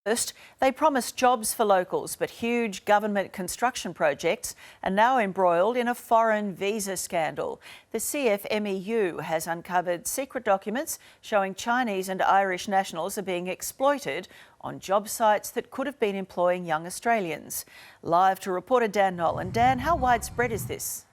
First, they promised jobs for locals, but huge government construction projects are now embroiled in a foreign visa scandal. The CFMEU has uncovered secret documents showing Chinese and Irish nationals are being exploited on job sites that could have been employing young Australians. Live to reporter Dan Nolan. Dan, how widespread is this?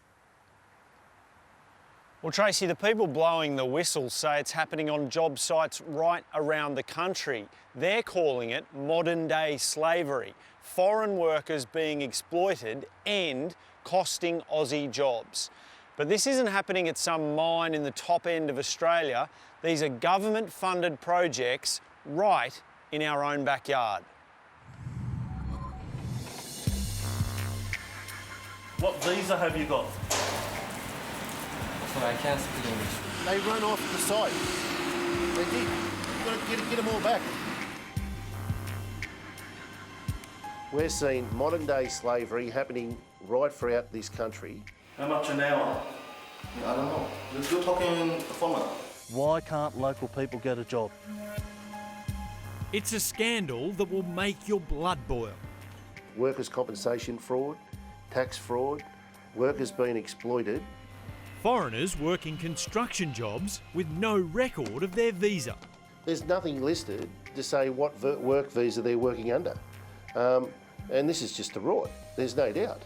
Well, Tracy, the people blowing the whistle say it's happening on job sites right around the country. They're calling it modern-day slavery, foreign workers being exploited and costing Aussie jobs. But this isn't happening at some mine in the top end of Australia. These are government-funded projects right in our own backyard. What visa have you got? I can't speak English. They run off the site. They did. You've got to get them all back. We're seeing modern-day slavery happening right throughout this country. How much an hour? I don't know. You're talking formal. Why can't local people get a job? It's a scandal that will make your blood boil. Workers' compensation fraud, tax fraud, workers being exploited. Foreigners working construction jobs with no record of their visa. There's nothing listed to say what work visa they're working under. And this is just a rot, there's no doubt.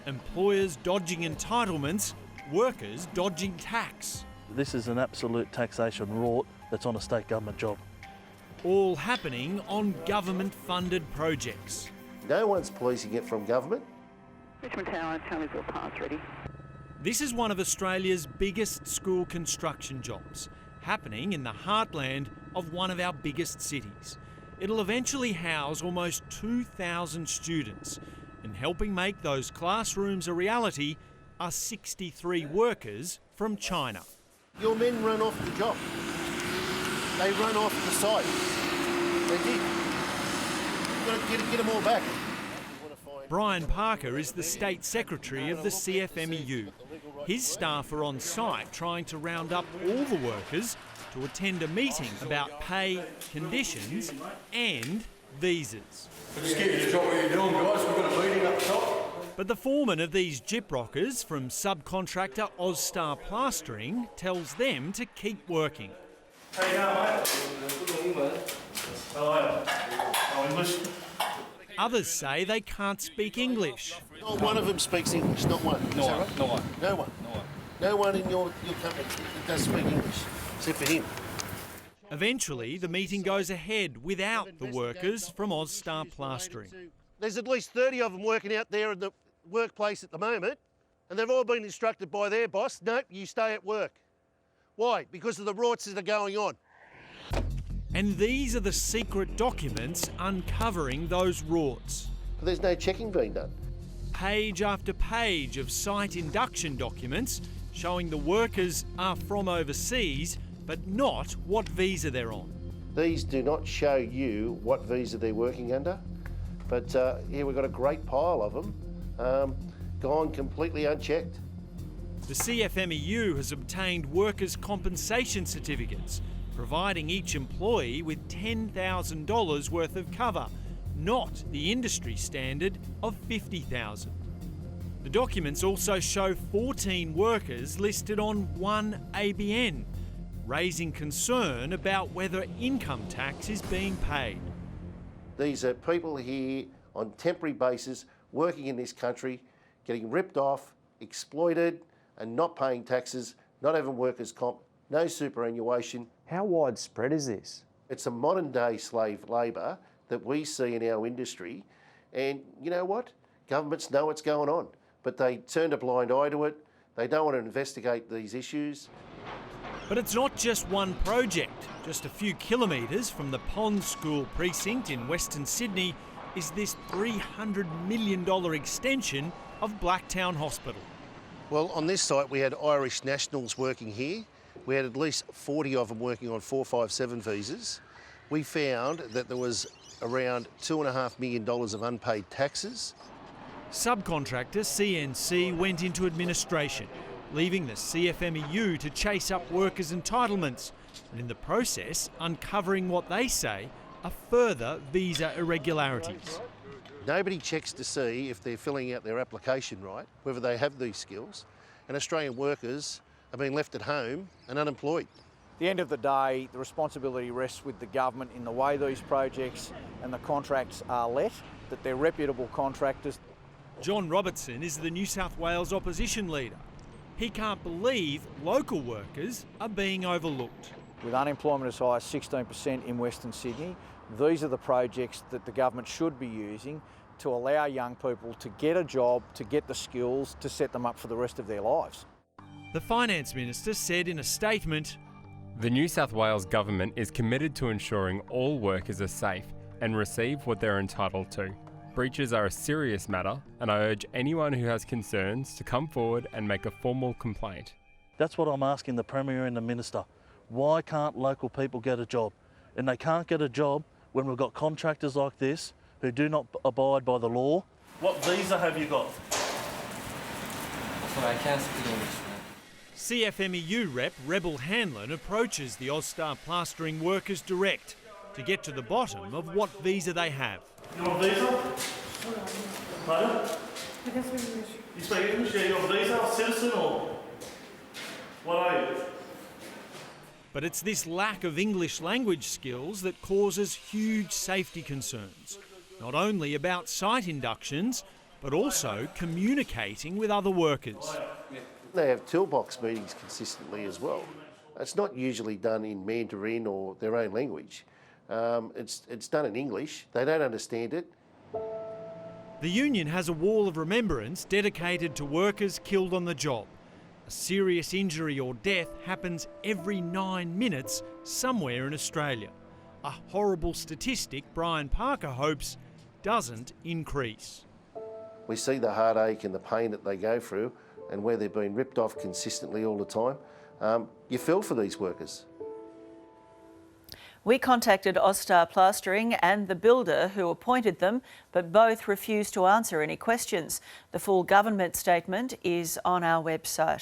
Employers dodging entitlements, workers dodging tax. This is an absolute taxation rort that's on a state government job. All happening on government-funded projects. No one's policing it from government. Richmond Tower, Townsville Pass ready. This is one of Australia's biggest school construction jobs, happening in the heartland of one of our biggest cities. It'll eventually house almost 2,000 students, and helping make those classrooms a reality are 63 workers from China. Your men run off the job. They run off the site. They did. You've got to get them all back. Brian Parker is the State Secretary of the CFMEU. His staff are on site trying to round up all the workers to attend a meeting about pay, conditions and visas. Just get you to drop what you're doing, guys. We've got a meeting up top. But the foreman of these gyprockers from subcontractor Augstar Plastering tells them to keep working. How you going, mate? Oh, English? Others say they can't speak English. Not one of them speaks English, not one. No one, right? No one. No one. No one. No one in your company that does speak English, except for him. Eventually, the meeting goes ahead without the workers from Augstar Plastering. There's at least 30 of them working out there in the workplace at the moment, and they've all been instructed by their boss, nope, you stay at work. Why? Because of the rorts that are going on. And these are the secret documents uncovering those rorts. But there's no checking being done. Page after page of site induction documents showing the workers are from overseas, but not what visa they're on. These do not show you what visa they're working under, but here we've got a great pile of them, gone completely unchecked. The CFMEU has obtained workers' compensation certificates, providing each employee with $10,000 worth of cover, not the industry standard of $50,000. The documents also show 14 workers listed on one ABN, raising concern about whether income tax is being paid. These are people here on temporary basis, working in this country, getting ripped off, exploited, and not paying taxes, not having workers' comp, no superannuation. How widespread is this? It's a modern-day slave labour that we see in our industry, and you know what? Governments know what's going on, but they turn a blind eye to it. They don't want to investigate these issues. But it's not just one project. Just a few kilometres from the Pond School precinct in Western Sydney is this $300 million extension of Blacktown Hospital. Well, on this site we had Irish nationals working here. We had at least 40 of them working on 457 visas. We found that there was around $2.5 million of unpaid taxes. Subcontractor CNC went into administration, leaving the CFMEU to chase up workers' entitlements, and in the process uncovering what they say are further visa irregularities. Nobody checks to see if they're filling out their application right, whether they have these skills, and Australian workers are being left at home and unemployed. At the end of the day, the responsibility rests with the government in the way these projects and the contracts are let, that they're reputable contractors. John Robertson is the New South Wales opposition leader. He can't believe local workers are being overlooked. With unemployment as high as 16% in Western Sydney, these are the projects that the government should be using to allow young people to get a job, to get the skills, to set them up for the rest of their lives. The Finance Minister said in a statement, "The New South Wales Government is committed to ensuring all workers are safe and receive what they're entitled to. Breaches are a serious matter, and I urge anyone who has concerns to come forward and make a formal complaint." That's what I'm asking the Premier and the Minister. Why can't local people get a job? And they can't get a job when we've got contractors like this who do not abide by the law. What visa have you got? Sorry, I can't speak English. CFMEU rep Rebel Hanlon approaches the Austar plastering workers direct to get to the bottom of what visa they have. You on visa? Pardon? You speak English? Yeah, you on visa? Citizen or what are you? But it's this lack of English language skills that causes huge safety concerns, not only about site inductions, but also communicating with other workers. They have toolbox meetings consistently as well. It's not usually done in Mandarin or their own language. It's done in English. They don't understand it. The union has a wall of remembrance dedicated to workers killed on the job. A serious injury or death happens every 9 minutes somewhere in Australia. A horrible statistic Brian Parker hopes doesn't increase. We see the heartache and the pain that they go through and where they're being ripped off consistently all the time. You feel for these workers. We contacted Austar Plastering and the builder who appointed them, but both refused to answer any questions. The full government statement is on our website.